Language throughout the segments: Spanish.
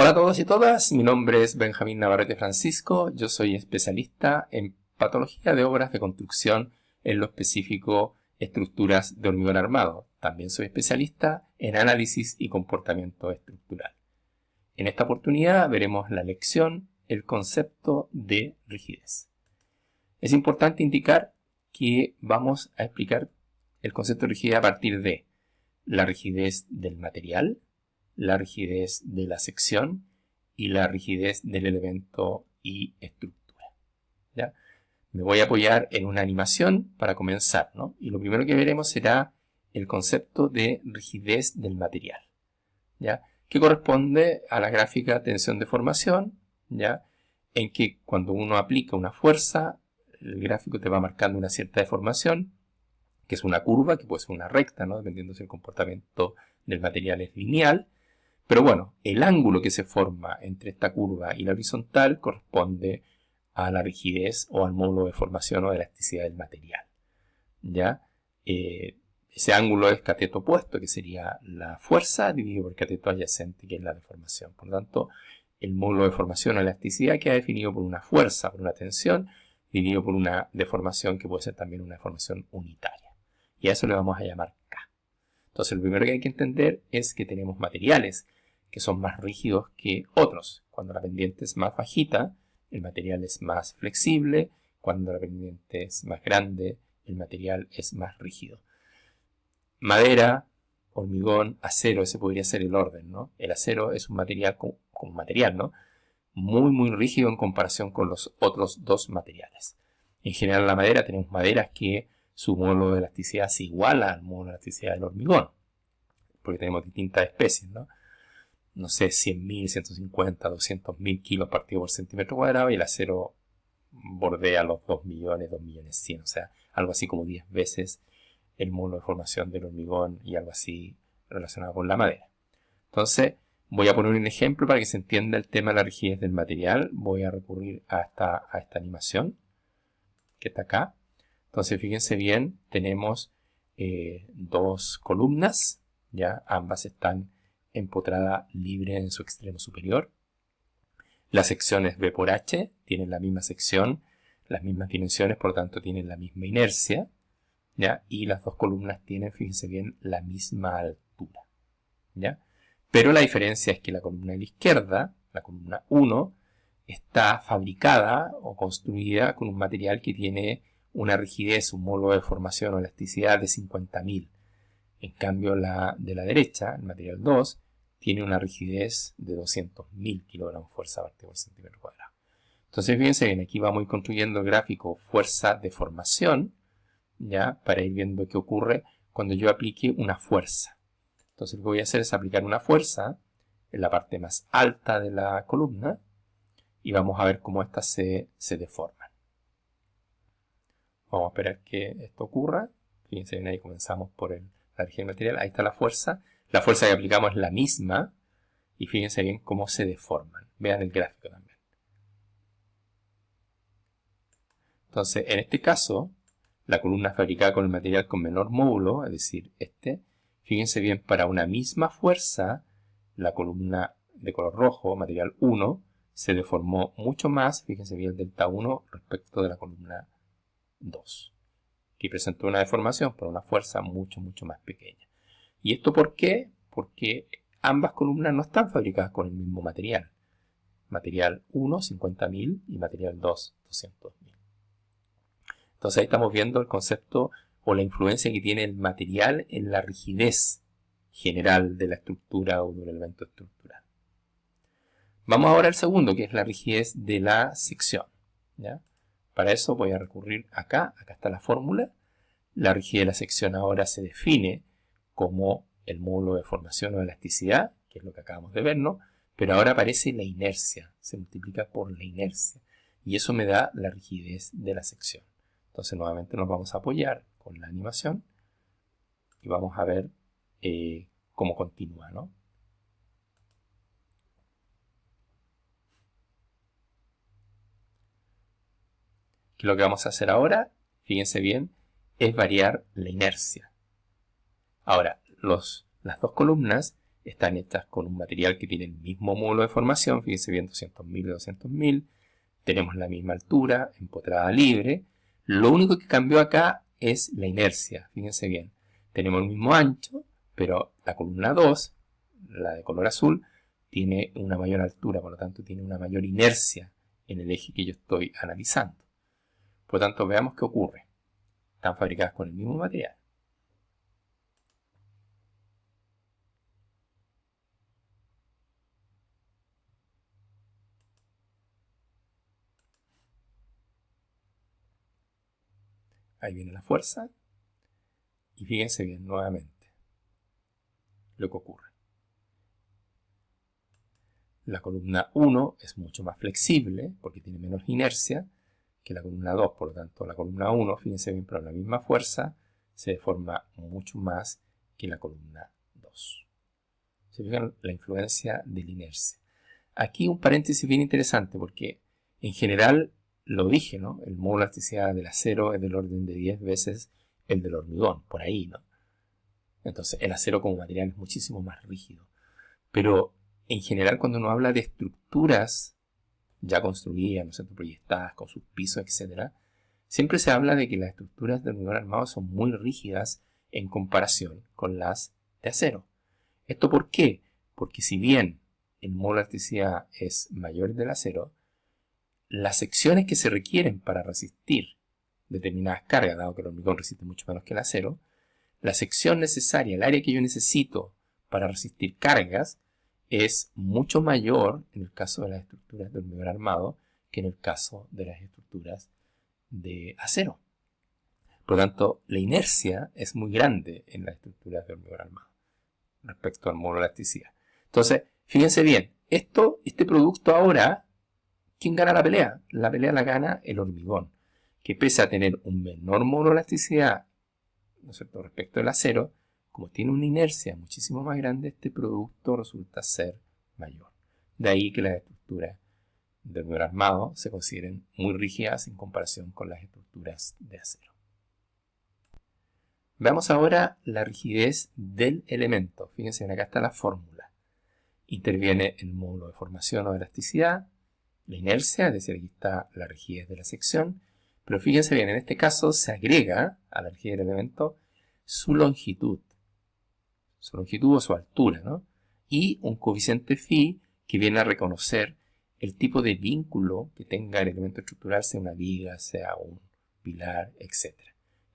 Hola a todos y todas, mi nombre es Benjamín Navarrete Francisco, yo soy especialista en patología de obras de construcción, en lo específico estructuras de hormigón armado. También soy especialista en análisis y comportamiento estructural. En esta oportunidad veremos la lección, el concepto de rigidez. Es importante indicar que vamos a explicar el concepto de rigidez a partir de la rigidez del material, la rigidez de la sección y la rigidez del elemento y estructura. ¿Ya? Me voy a apoyar en una animación para comenzar, ¿no? Y lo primero que veremos será el concepto de rigidez del material, ¿ya? Que corresponde a la gráfica tensión-deformación, ¿ya? En que cuando uno aplica una fuerza, el gráfico te va marcando una cierta deformación, que es una curva, que puede ser una recta, ¿no? Dependiendo si el comportamiento del material es lineal. Pero bueno, el ángulo que se forma entre esta curva y la horizontal corresponde a la rigidez o al módulo de formación o de elasticidad del material, ¿ya? Ese ángulo es cateto opuesto, que sería la fuerza dividido por cateto adyacente, que es la deformación. Por lo tanto, el módulo de formación o elasticidad queda definido por una fuerza, por una tensión, dividido por una deformación que puede ser también una deformación unitaria. Y a eso le vamos a llamar K. Entonces, lo primero que hay que entender es que tenemos materiales que son más rígidos que otros. Cuando la pendiente es más bajita, el material es más flexible. Cuando la pendiente es más grande, el material es más rígido. Madera, hormigón, acero, ese podría ser el orden, ¿no? El acero es un material como material, ¿no? Muy rígido en comparación con los otros dos materiales. En general, la madera, tenemos maderas que su módulo de elasticidad se iguala al módulo de elasticidad del hormigón, porque tenemos distintas especies, ¿no? No sé, 100.000, 150, 200.000 kilos partido por centímetro cuadrado, y el acero bordea los 2 millones, 2.100.000, o sea, algo así como 10 veces el módulo de formación del hormigón y algo así relacionado con la madera. Entonces, voy a poner un ejemplo para que se entienda el tema de la rigidez del material. Voy a recurrir a esta animación que está acá. Entonces, fíjense bien, tenemos dos columnas, ya ambas están empotrada libre en su extremo superior. La sección es B por H, tienen la misma sección, las mismas dimensiones, por lo tanto tienen la misma inercia, ¿ya? Y las dos columnas tienen, fíjense bien, la misma altura, ¿ya? Pero la diferencia es que la columna de la izquierda, la columna 1, está fabricada o construida con un material que tiene una rigidez, un módulo de formación o elasticidad de 50.000. En cambio, la de la derecha, el material 2, tiene una rigidez de 200.000 kilogramos fuerza partido por centímetro cuadrado. Entonces, fíjense bien, aquí vamos a ir construyendo el gráfico fuerza de formación, ya, para ir viendo qué ocurre cuando yo aplique una fuerza. Entonces, lo que voy a hacer es aplicar una fuerza en la parte más alta de la columna y vamos a ver cómo estas se deforman. Vamos a esperar que esto ocurra. Fíjense bien, ahí comenzamos por la rigidez material. Ahí está la fuerza. La fuerza que aplicamos es la misma. Y fíjense bien cómo se deforman. Vean el gráfico también. Entonces, en este caso, la columna fabricada con el material con menor módulo, es decir, fíjense bien, para una misma fuerza, la columna de color rojo, material 1, se deformó mucho más, fíjense bien, el delta 1 respecto de la columna 2, que presentó una deformación por una fuerza mucho más pequeña. ¿Y esto por qué? Porque ambas columnas no están fabricadas con el mismo material. Material 1, 50.000 y material 2, 200.000. Entonces ahí estamos viendo el concepto o la influencia que tiene el material en la rigidez general de la estructura o del elemento estructural. Vamos ahora al segundo, que es la rigidez de la sección, ¿ya? Para eso voy a recurrir acá está la fórmula. La rigidez de la sección ahora se define como el módulo de formación o elasticidad, que es lo que acabamos de ver, ¿no? Pero ahora aparece la inercia, se multiplica por la inercia, y eso me da la rigidez de la sección. Entonces nuevamente nos vamos a apoyar con la animación y vamos a ver cómo continúa, ¿no? Que lo que vamos a hacer ahora, fíjense bien, es variar la inercia. Ahora, las dos columnas están hechas con un material que tiene el mismo módulo de formación, fíjense bien, 200.000 y 200.000, tenemos la misma altura, empotrada libre, lo único que cambió acá es la inercia, fíjense bien, tenemos el mismo ancho, pero la columna 2, la de color azul, tiene una mayor altura, por lo tanto tiene una mayor inercia en el eje que yo estoy analizando. Por lo tanto, veamos qué ocurre. Están fabricadas con el mismo material. Ahí viene la fuerza. Y fíjense bien nuevamente lo que ocurre. La columna 1 es mucho más flexible porque tiene menos inercia que la columna 2. Por lo tanto, la columna 1, fíjense bien, pero la misma fuerza se deforma mucho más que la columna 2. ¿Se fijan la influencia de la inercia? Aquí un paréntesis bien interesante porque en general lo dije, ¿no? El módulo de elasticidad del acero es del orden de 10 veces el del hormigón, por ahí, ¿no? Entonces el acero como material es muchísimo más rígido. Pero en general cuando uno habla de estructuras ya construidas, ¿no es cierto?, proyectadas con sus pisos, etc., siempre se habla de que las estructuras de hormigón armado son muy rígidas en comparación con las de acero. ¿Esto por qué? Porque si bien el módulo de elasticidad es mayor del acero, las secciones que se requieren para resistir determinadas cargas, dado que el hormigón resiste mucho menos que el acero, la sección necesaria, el área que yo necesito para resistir cargas, es mucho mayor en el caso de las estructuras de hormigón armado que en el caso de las estructuras de acero. Por lo tanto, la inercia es muy grande en las estructuras de hormigón armado respecto al módulo de elasticidad. Entonces, fíjense bien, este producto ahora, ¿quién gana la pelea? La pelea la gana el hormigón, que pese a tener un menor módulo de elasticidad, ¿no es cierto?, respecto al acero, como tiene una inercia muchísimo más grande, este producto resulta ser mayor. De ahí que las estructuras de hormigón armado se consideren muy rígidas en comparación con las estructuras de acero. Veamos ahora la rigidez del elemento. Fíjense, acá está la fórmula. Interviene el módulo de formación o de elasticidad, la inercia, es decir, aquí está la rigidez de la sección, pero fíjense bien, en este caso se agrega a la rigidez del elemento su longitud o su altura, ¿no? Y un coeficiente phi que viene a reconocer el tipo de vínculo que tenga el elemento estructural, sea una viga, sea un pilar, etc.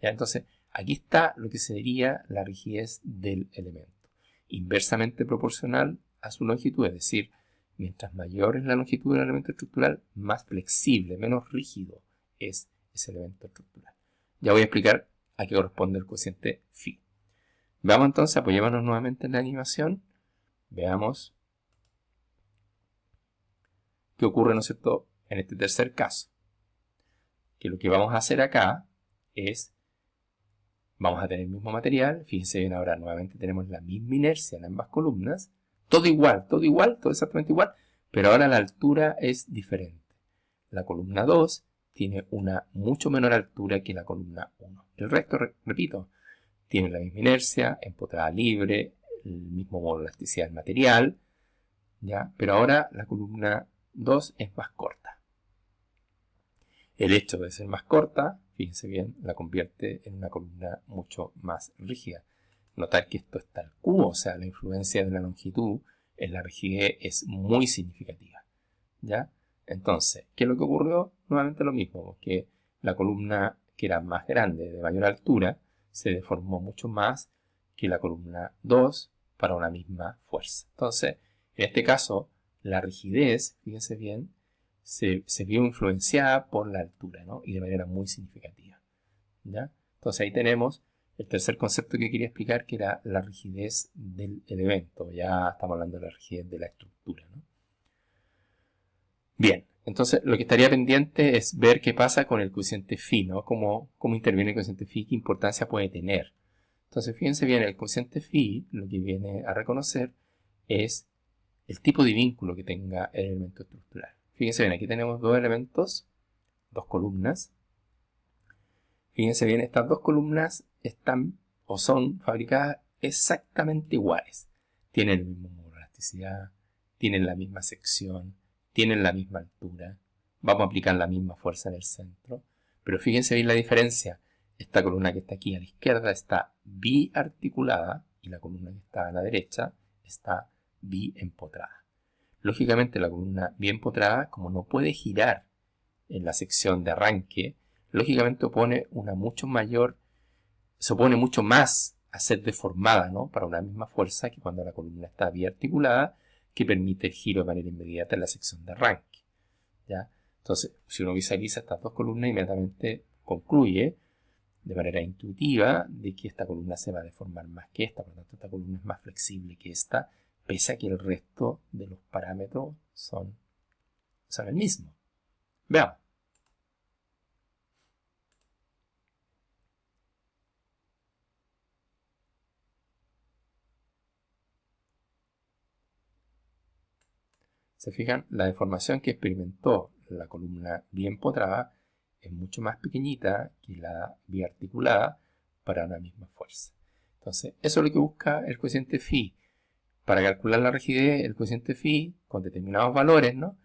¿Ya? Entonces, aquí está lo que sería la rigidez del elemento, inversamente proporcional a su longitud, es decir, mientras mayor es la longitud del elemento estructural, más flexible, menos rígido es ese elemento estructural. Ya voy a explicar a qué corresponde el cociente phi. Veamos entonces, apoyémonos nuevamente en la animación. Veamos qué ocurre, ¿no es cierto?, en este tercer caso. Que lo que vamos a hacer acá es, vamos a tener el mismo material. Fíjense bien, ahora nuevamente tenemos la misma inercia en ambas columnas. Todo igual, todo exactamente igual. Pero ahora la altura es diferente. La columna 2 tiene una mucho menor altura que la columna 1. El resto, repito, tiene la misma inercia, empotrada libre, el mismo módulo de elasticidad del material, ¿ya? Pero ahora la columna 2 es más corta. El hecho de ser más corta, fíjense bien, la convierte en una columna mucho más rígida. Notar que esto está al cubo, o sea, la influencia de la longitud en la rigidez es muy significativa, ¿ya? Entonces, ¿qué es lo que ocurrió? Nuevamente lo mismo, que la columna que era más grande, de mayor altura, se deformó mucho más que la columna 2 para una misma fuerza. Entonces, en este caso, la rigidez, fíjense bien, se vio influenciada por la altura, ¿no? Y de manera muy significativa, ¿ya? Entonces ahí tenemos el tercer concepto que quería explicar, que era la rigidez del elemento. Ya estamos hablando de la rigidez de la estructura, ¿no? Bien, entonces lo que estaría pendiente es ver qué pasa con el cociente phi, ¿no? Cómo interviene el cociente phi, qué importancia puede tener. Entonces fíjense bien, el cociente phi lo que viene a reconocer es el tipo de vínculo que tenga el elemento estructural. Fíjense bien, aquí tenemos dos elementos, dos columnas. Fíjense bien, estas dos columnas están o son fabricadas exactamente iguales. tienen el mismo módulo de elasticidad, tienen la misma sección, tienen la misma altura, vamos a aplicar la misma fuerza en el centro, pero fíjense bien la diferencia. Esta columna que está aquí a la izquierda está biarticulada y la columna que está a la derecha está biempotrada. Lógicamente la columna biempotrada, como no puede girar en la sección de arranque, lógicamente se opone mucho más a ser deformada, ¿no?, para una misma fuerza que cuando la columna está biarticulada, que permite el giro de manera inmediata en la sección de arranque, ¿ya? Entonces, si uno visualiza estas dos columnas, inmediatamente concluye de manera intuitiva de que esta columna se va a deformar más que esta, por lo tanto esta columna es más flexible que esta, pese a que el resto de los parámetros son el mismo. Veamos. Se fijan, la deformación que experimentó la columna biempotrada es mucho más pequeñita que la biarticulada para una misma fuerza. Entonces, eso es lo que busca el coeficiente phi. Para calcular la rigidez, el coeficiente phi, con determinados valores, ¿no?,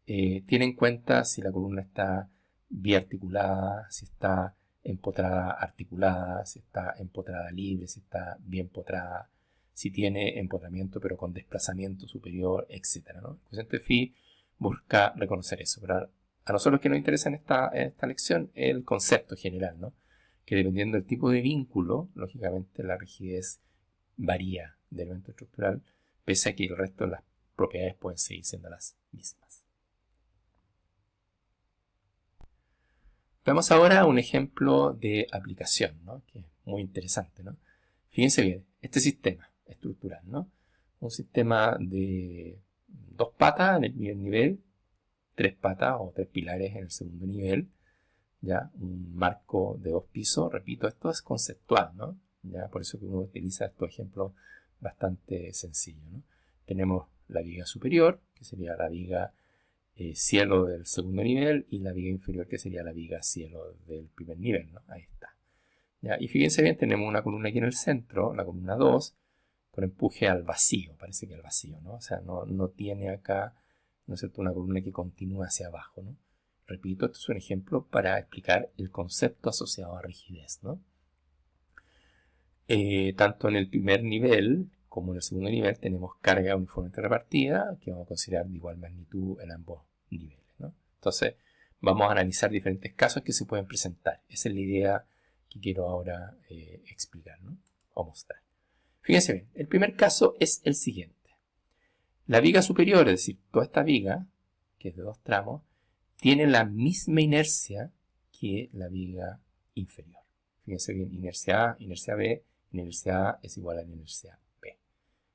tiene en cuenta si la columna está biarticulada, si está empotrada articulada, si está empotrada libre, si está biempotrada, si tiene empotramiento pero con desplazamiento superior, etc., ¿no? El coeficiente phi busca reconocer eso, pero a nosotros que nos interesa en esta lección es el concepto general, ¿no?, que dependiendo del tipo de vínculo, lógicamente la rigidez varía del elemento estructural, pese a que el resto de las propiedades pueden seguir siendo las mismas. Veamos ahora un ejemplo de aplicación, ¿no?, que es muy interesante, ¿no? Fíjense bien, este sistema estructural, ¿no?, un sistema de 2 patas en el primer nivel, 3 patas o 3 pilares en el segundo nivel, ¿ya? Un marco de 2 pisos, repito, esto es conceptual, ¿no?, ¿ya? Por eso que uno utiliza estos ejemplos bastante sencillos, ¿no? Tenemos la viga superior, que sería la viga cielo del segundo nivel, y la viga inferior, que sería la viga cielo del primer nivel, ¿no? Ahí está, ¿ya? Y fíjense bien, tenemos una columna aquí en el centro, la columna 2, con empuje al vacío, parece que al vacío, ¿no? O sea, no tiene acá, ¿no es cierto?, una columna que continúa hacia abajo, ¿no? Repito, esto es un ejemplo para explicar el concepto asociado a rigidez, ¿no? Tanto en el primer nivel como en el segundo nivel tenemos carga uniformemente repartida, que vamos a considerar de igual magnitud en ambos niveles, ¿no? Entonces, vamos a analizar diferentes casos que se pueden presentar. Esa es la idea que quiero ahora explicar, ¿no?, o mostrar. Fíjense bien, el primer caso es el siguiente. La viga superior, es decir, toda esta viga, que es de 2 tramos, tiene la misma inercia que la viga inferior. Fíjense bien, inercia A, inercia B, inercia A es igual a la inercia B.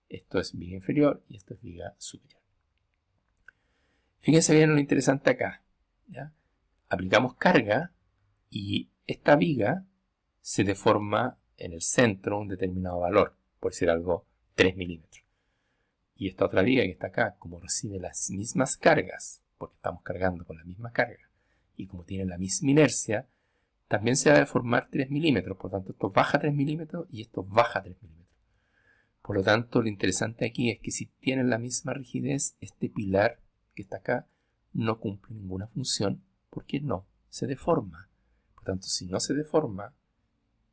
Esto es viga inferior y esto es viga superior. Fíjense bien lo interesante acá, ¿ya? Aplicamos carga y esta viga se deforma en el centro un determinado valor, por decir algo, 3 milímetros. Y esta otra viga que está acá, como recibe las mismas cargas, porque estamos cargando con la misma carga, y como tiene la misma inercia, también se va a deformar 3 milímetros. Por lo tanto, esto baja 3 milímetros y esto baja 3 milímetros. Por lo tanto, lo interesante aquí es que si tienen la misma rigidez, este pilar que está acá no cumple ninguna función porque no se deforma. Por lo tanto, si no se deforma,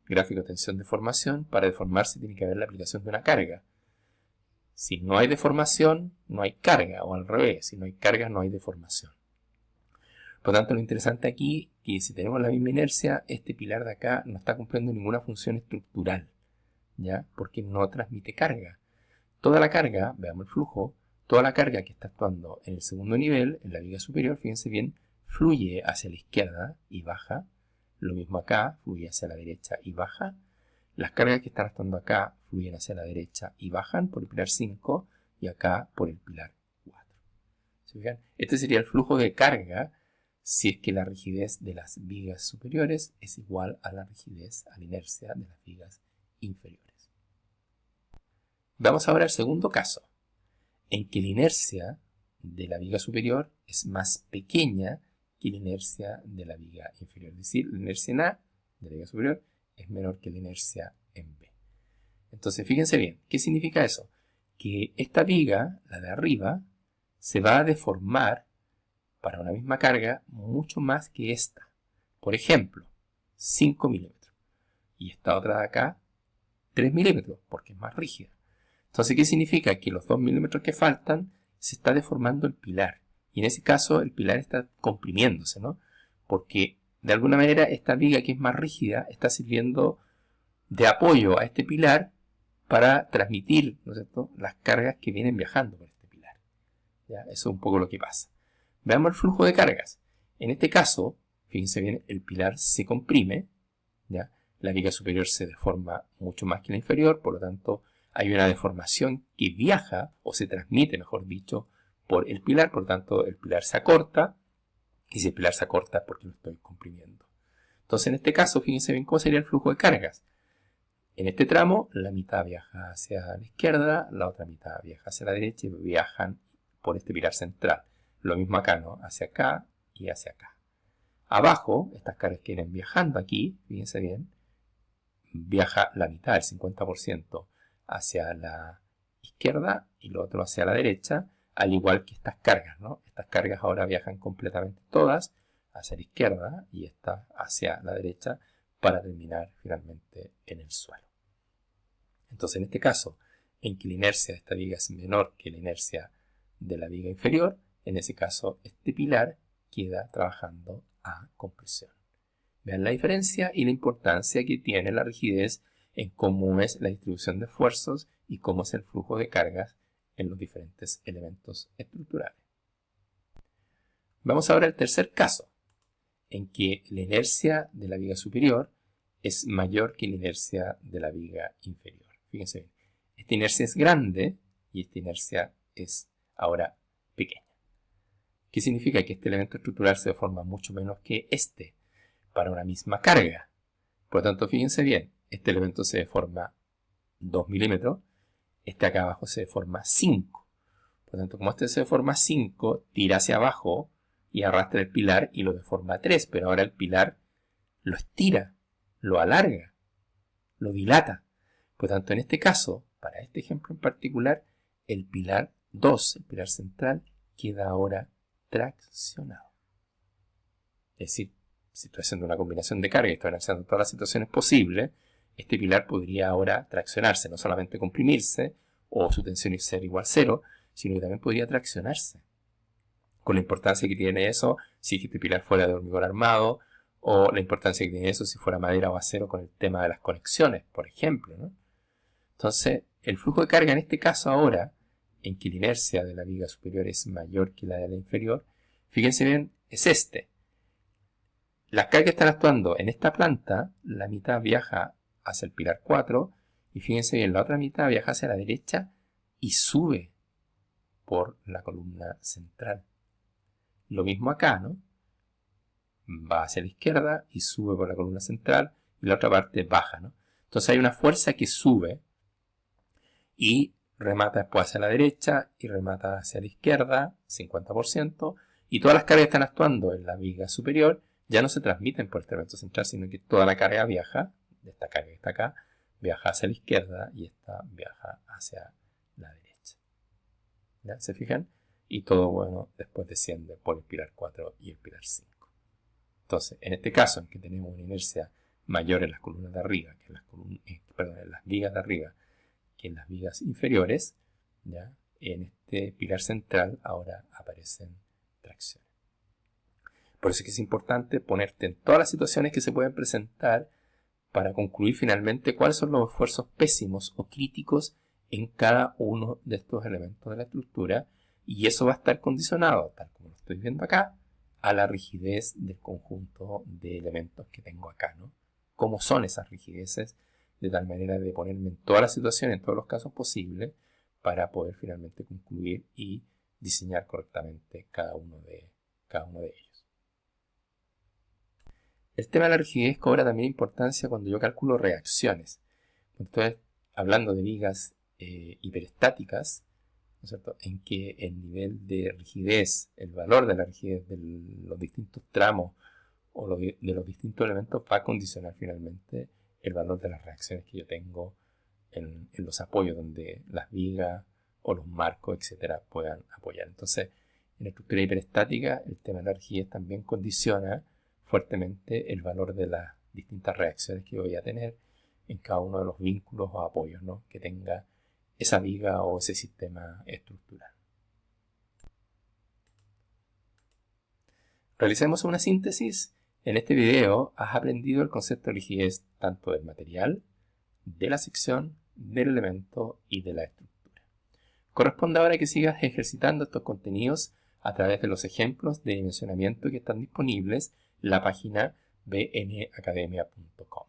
gráfico de tensión-deformación, para deformarse tiene que haber la aplicación de una carga. Si no hay deformación, no hay carga, o al revés, si no hay carga, no hay deformación. Por lo tanto, lo interesante aquí es que si tenemos la misma inercia, este pilar de acá no está cumpliendo ninguna función estructural, ¿ya? Porque no transmite carga. Toda la carga, veamos el flujo, toda la carga que está actuando en el segundo nivel, en la viga superior, fíjense bien, fluye hacia la izquierda y baja. Lo mismo acá, fluye hacia la derecha y baja. Las cargas que están actuando acá fluyen hacia la derecha y bajan por el pilar 5 y acá por el pilar 4. ¿Se fijan? Este sería el flujo de carga si es que la rigidez de las vigas superiores es igual a la rigidez, a la inercia de las vigas inferiores. Vamos ahora al segundo caso, en que la inercia de la viga superior es más pequeña que la inercia de la viga inferior. Es decir, la inercia en A de la viga superior es menor que la inercia en B. Entonces, fíjense bien, ¿qué significa eso? que esta viga, la de arriba, se va a deformar para una misma carga mucho más que esta. Por ejemplo, 5 milímetros. Y esta otra de acá, 3 milímetros, porque es más rígida. Entonces, ¿qué significa? Que los 2 milímetros que faltan se está deformando el pilar. Y en ese caso el pilar está comprimiéndose, ¿no? Porque de alguna manera esta viga que es más rígida está sirviendo de apoyo a este pilar para transmitir, ¿no es cierto?, las cargas que vienen viajando por este pilar. ¿Ya? Eso es un poco lo que pasa. Veamos el flujo de cargas. En este caso, fíjense bien, el pilar se comprime, ¿ya? La viga superior se deforma mucho más que la inferior, por lo tanto hay una deformación que viaja, o se transmite, mejor dicho, por el pilar, por lo tanto el pilar se acorta, y si el pilar se acorta es porque lo estoy comprimiendo. Entonces en este caso, fíjense bien cómo sería el flujo de cargas. En este tramo, la mitad viaja hacia la izquierda, la otra mitad viaja hacia la derecha y viajan por este pilar central. Lo mismo acá, ¿no? Hacia acá y hacia acá. Abajo, estas cargas que vienen viajando aquí, fíjense bien, viaja la mitad, el 50%, hacia la izquierda y lo otro hacia la derecha, al igual que estas cargas, ¿no? Estas cargas ahora viajan completamente todas hacia la izquierda y esta hacia la derecha para terminar finalmente en el suelo. Entonces, en este caso, en que la inercia de esta viga es menor que la inercia de la viga inferior, en ese caso este pilar queda trabajando a compresión. Vean la diferencia y la importancia que tiene la rigidez en cómo es la distribución de esfuerzos y cómo es el flujo de cargas en los diferentes elementos estructurales. Vamos ahora al tercer caso, en que la inercia de la viga superior es mayor que la inercia de la viga inferior. Fíjense bien, esta inercia es grande y esta inercia es ahora pequeña. ¿Qué significa? Que este elemento estructural se deforma mucho menos que este para una misma carga. Por lo tanto, fíjense bien, este elemento se deforma 2 milímetros, este acá abajo se deforma 5. Por lo tanto, como este se deforma 5, tira hacia abajo y arrastra el pilar y lo deforma 3, pero ahora el pilar lo estira, lo alarga, lo dilata. Por lo tanto, en este caso, para este ejemplo en particular, el pilar 2, el pilar central, queda ahora traccionado. Es decir, si estoy haciendo una combinación de cargas y estoy analizando todas las situaciones posibles, este pilar podría ahora traccionarse, no solamente comprimirse o su tensión ser igual a 0, sino que también podría traccionarse. Con la importancia que tiene eso si este pilar fuera de hormigón armado, o la importancia que tiene eso si fuera madera o acero con el tema de las conexiones, por ejemplo, ¿no? Entonces, el flujo de carga en este caso ahora, en que la inercia de la viga superior es mayor que la de la inferior, fíjense bien, es este. Las cargas están actuando en esta planta, la mitad viaja hacia el pilar 4, y fíjense bien, la otra mitad viaja hacia la derecha y sube por la columna central. Lo mismo acá, ¿no? Va hacia la izquierda y sube por la columna central, y la otra parte baja, ¿no? Entonces hay una fuerza que sube y remata después hacia la derecha y remata hacia la izquierda, 50%, y todas las cargas que están actuando en la viga superior ya no se transmiten por el elemento central, sino que toda la carga viaja, de esta carga que está acá, viaja hacia la izquierda y esta viaja hacia la derecha. ¿Ya? ¿Se fijan? Y todo, bueno, después desciende por el pilar 4 y el pilar 5. Entonces, en este caso, en que tenemos una inercia mayor en las columnas de arriba, que en las vigas de arriba, que en las vigas inferiores, ¿ya? En este pilar central ahora aparecen tracciones. Por eso es que es importante ponerte en todas las situaciones que se pueden presentar para concluir finalmente cuáles son los esfuerzos pésimos o críticos en cada uno de estos elementos de la estructura, y eso va a estar condicionado, tal como lo estoy viendo acá, a la rigidez del conjunto de elementos que tengo acá, ¿no? ¿Cómo son esas rigideces? De tal manera de ponerme en todas las situaciones, en todos los casos posibles, para poder finalmente concluir y diseñar correctamente cada uno de ellos. El tema de la rigidez cobra también importancia cuando yo calculo reacciones. Cuando estoy hablando de vigas hiperestáticas, ¿no es cierto?, en que el nivel de rigidez, el valor de la rigidez de los distintos tramos o de los distintos elementos va a condicionar finalmente el valor de las reacciones que yo tengo en los apoyos, donde las vigas o los marcos, etcétera, puedan apoyar. Entonces, en estructura hiperestática, el tema de la rigidez también condiciona fuertemente el valor de las distintas reacciones que voy a tener en cada uno de los vínculos o apoyos, ¿no?, que tenga esa viga o ese sistema estructural. Realicemos una síntesis. En este video has aprendido el concepto de rigidez tanto del material, de la sección, del elemento y de la estructura. Corresponde ahora que sigas ejercitando estos contenidos a través de los ejemplos de dimensionamiento que están disponibles en la página bnacademia.com.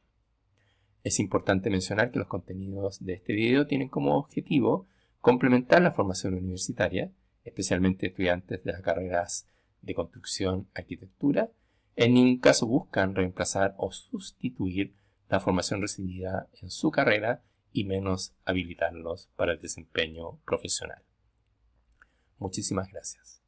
Es importante mencionar que los contenidos de este video tienen como objetivo complementar la formación universitaria, especialmente estudiantes de las carreras de construcción, arquitectura. En ningún caso buscan reemplazar o sustituir la formación recibida en su carrera y menos habilitarlos para el desempeño profesional. Muchísimas gracias.